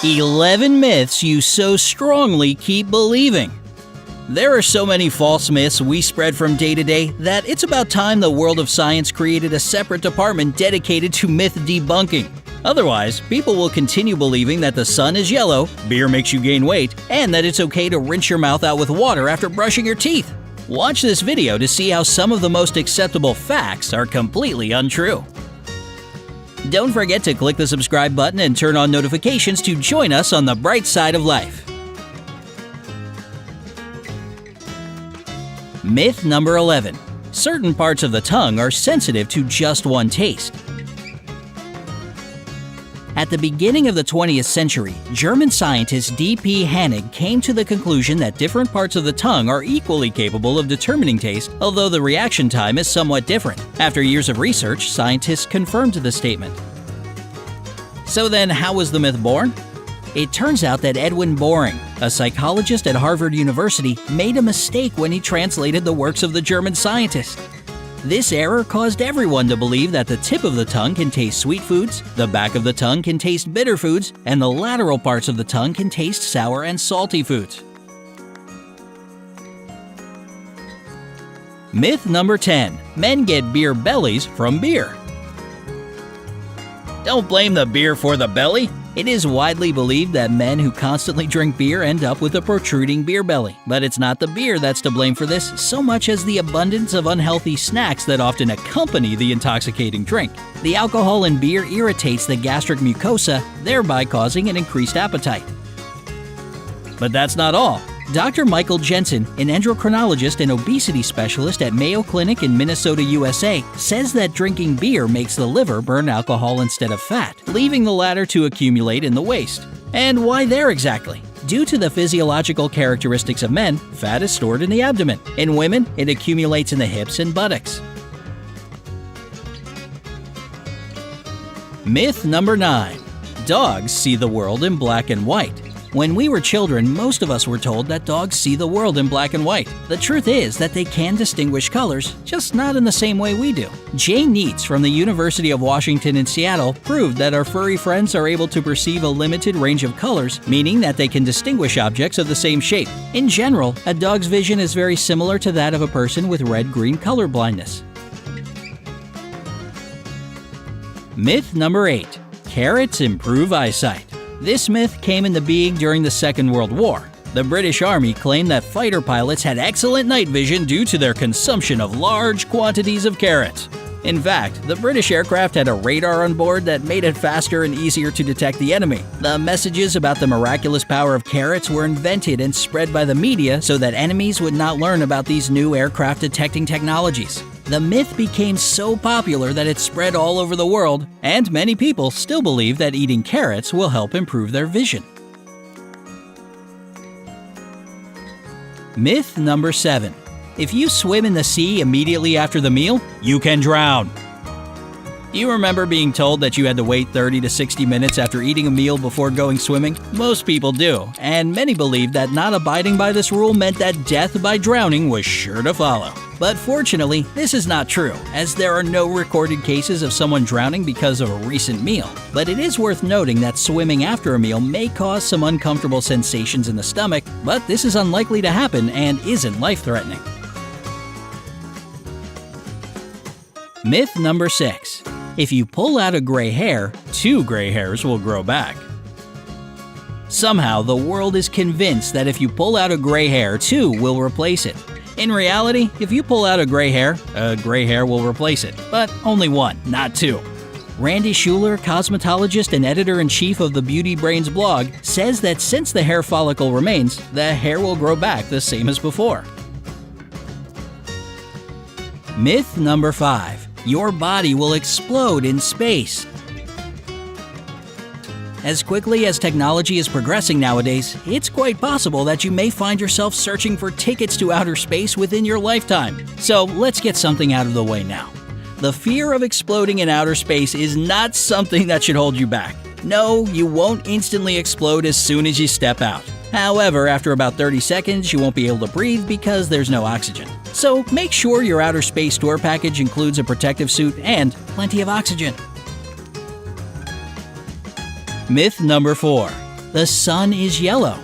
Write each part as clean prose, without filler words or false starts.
11 myths you so strongly keep believing. There are so many false myths we spread from day to day that it's about time the world of science created a separate department dedicated to myth debunking. Otherwise, people will continue believing that the sun is yellow, beer makes you gain weight, and that it's okay to rinse your mouth out with water after brushing your teeth. Watch this video to see how some of the most acceptable facts are completely untrue. Don't forget to click the subscribe button and turn on notifications to join us on the bright side of life. Myth number 11. Certain parts of the tongue are sensitive to just one taste. At the beginning of the 20th century, German scientist D.P. Hannig came to the conclusion that different parts of the tongue are equally capable of determining taste, although the reaction time is somewhat different. After years of research, scientists confirmed the statement. So then, how was the myth born? It turns out that Edwin Boring, a psychologist at Harvard University, made a mistake when he translated the works of the German scientist. This error caused everyone to believe that the tip of the tongue can taste sweet foods, the back of the tongue can taste bitter foods, and the lateral parts of the tongue can taste sour and salty foods. Myth number 10. Men get beer bellies from beer. Don't blame the beer for the belly. It is widely believed that men who constantly drink beer end up with a protruding beer belly. But it's not the beer that's to blame for this, so much as the abundance of unhealthy snacks that often accompany the intoxicating drink. The alcohol in beer irritates the gastric mucosa, thereby causing an increased appetite. But that's not all. Dr. Michael Jensen, an endocrinologist and obesity specialist at Mayo Clinic in Minnesota, USA, says that drinking beer makes the liver burn alcohol instead of fat, leaving the latter to accumulate in the waste. And why there exactly? Due to the physiological characteristics of men, fat is stored in the abdomen. In women, it accumulates in the hips and buttocks. Myth number 9. Dogs see the world in black and white. When we were children, most of us were told that dogs see the world in black and white. The truth is that they can distinguish colors, just not in the same way we do. Jay Neitz from the University of Washington in Seattle proved that our furry friends are able to perceive a limited range of colors, meaning that they can distinguish objects of the same shape. In general, a dog's vision is very similar to that of a person with red-green color blindness. Myth number 8. Carrots improve eyesight. This myth came into being during the Second World War. The British Army claimed that fighter pilots had excellent night vision due to their consumption of large quantities of carrots. In fact, the British aircraft had a radar on board that made it faster and easier to detect the enemy. The messages about the miraculous power of carrots were invented and spread by the media so that enemies would not learn about these new aircraft detecting technologies. The myth became so popular that it spread all over the world, and many people still believe that eating carrots will help improve their vision. Myth number 7. If you swim in the sea immediately after the meal, you can drown. Do you remember being told that you had to wait 30 to 60 minutes after eating a meal before going swimming? Most people do, and many believed that not abiding by this rule meant that death by drowning was sure to follow. But fortunately, this is not true, as there are no recorded cases of someone drowning because of a recent meal. But it is worth noting that swimming after a meal may cause some uncomfortable sensations in the stomach, but this is unlikely to happen and isn't life-threatening. Myth number 6. If you pull out a gray hair, 2 gray hairs will grow back. Somehow, the world is convinced that if you pull out a gray hair, 2 will replace it. In reality, if you pull out a gray hair will replace it, but only 1, not 2. Randy Schuler, cosmetologist and editor-in-chief of the Beauty Brains blog, says that since the hair follicle remains, the hair will grow back the same as before. Myth number 5. Your body will explode in space. As quickly as technology is progressing nowadays, it's quite possible that you may find yourself searching for tickets to outer space within your lifetime. So let's get something out of the way now. The fear of exploding in outer space is not something that should hold you back. No, you won't instantly explode as soon as you step out. However, after about 30 seconds, you won't be able to breathe because there's no oxygen. So make sure your outer space tour package includes a protective suit and plenty of oxygen. Myth number 4. The sun is yellow.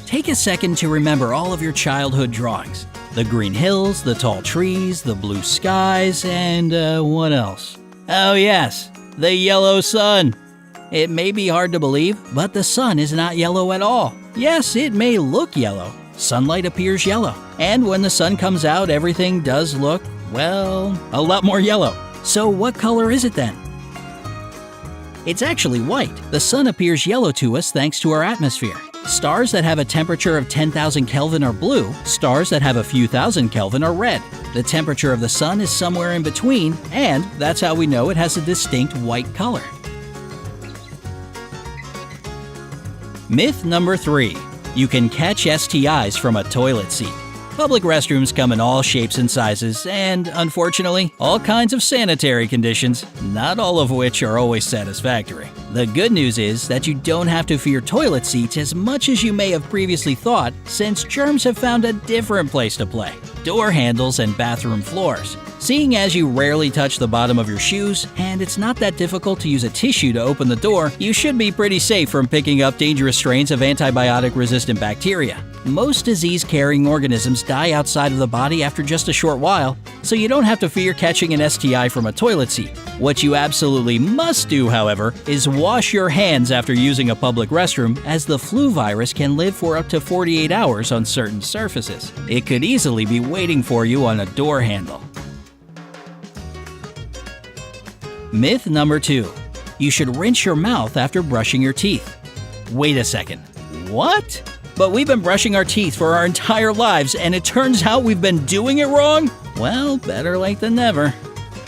Take a second to remember all of your childhood drawings. The green hills, the tall trees, the blue skies, and what else? Oh yes, the yellow sun. It may be hard to believe, but the sun is not yellow at all. Yes, it may look yellow. Sunlight appears yellow. And when the sun comes out, everything does look, well, a lot more yellow. So what color is it then? It's actually white. The sun appears yellow to us thanks to our atmosphere. Stars that have a temperature of 10,000 Kelvin are blue. Stars that have a few thousand Kelvin are red. The temperature of the sun is somewhere in between, and that's how we know it has a distinct white color. Myth number 3. You can catch STIs from a toilet seat. Public restrooms come in all shapes and sizes, and, unfortunately, all kinds of sanitary conditions, not all of which are always satisfactory. The good news is that you don't have to fear toilet seats as much as you may have previously thought, since germs have found a different place to play: door handles and bathroom floors. Seeing as you rarely touch the bottom of your shoes, and it's not that difficult to use a tissue to open the door, you should be pretty safe from picking up dangerous strains of antibiotic-resistant bacteria. Most disease-carrying organisms die outside of the body after just a short while, so you don't have to fear catching an STI from a toilet seat. What you absolutely must do, however, is wash your hands after using a public restroom, as the flu virus can live for up to 48 hours on certain surfaces. It could easily be waiting for you on a door handle. Myth number 2. You should rinse your mouth after brushing your teeth. Wait a second. What? But we've been brushing our teeth for our entire lives, and it turns out we've been doing it wrong? Well, better late than never.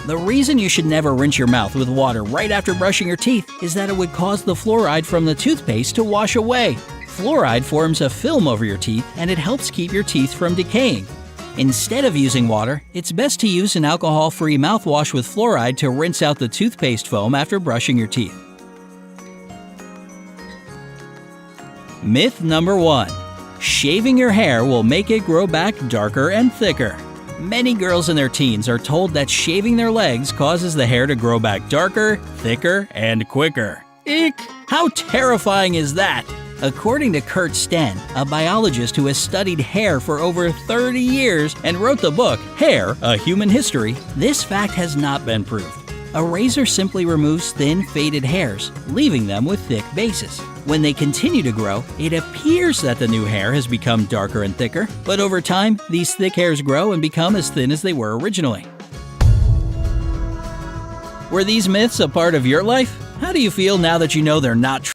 The reason you should never rinse your mouth with water right after brushing your teeth is that it would cause the fluoride from the toothpaste to wash away. Fluoride forms a film over your teeth, and it helps keep your teeth from decaying. Instead of using water, it's best to use an alcohol-free mouthwash with fluoride to rinse out the toothpaste foam after brushing your teeth. Myth number 1. Shaving your hair will make it grow back darker and thicker. Many girls in their teens are told that shaving their legs causes the hair to grow back darker, thicker, and quicker. Eek! How terrifying is that? According to Kurt Sten, a biologist who has studied hair for over 30 years and wrote the book Hair: A Human History, this fact has not been proved. A razor simply removes thin, faded hairs, leaving them with thick bases. When they continue to grow, it appears that the new hair has become darker and thicker, but over time, these thick hairs grow and become as thin as they were originally. Were these myths a part of your life? How do you feel now that you know they're not true?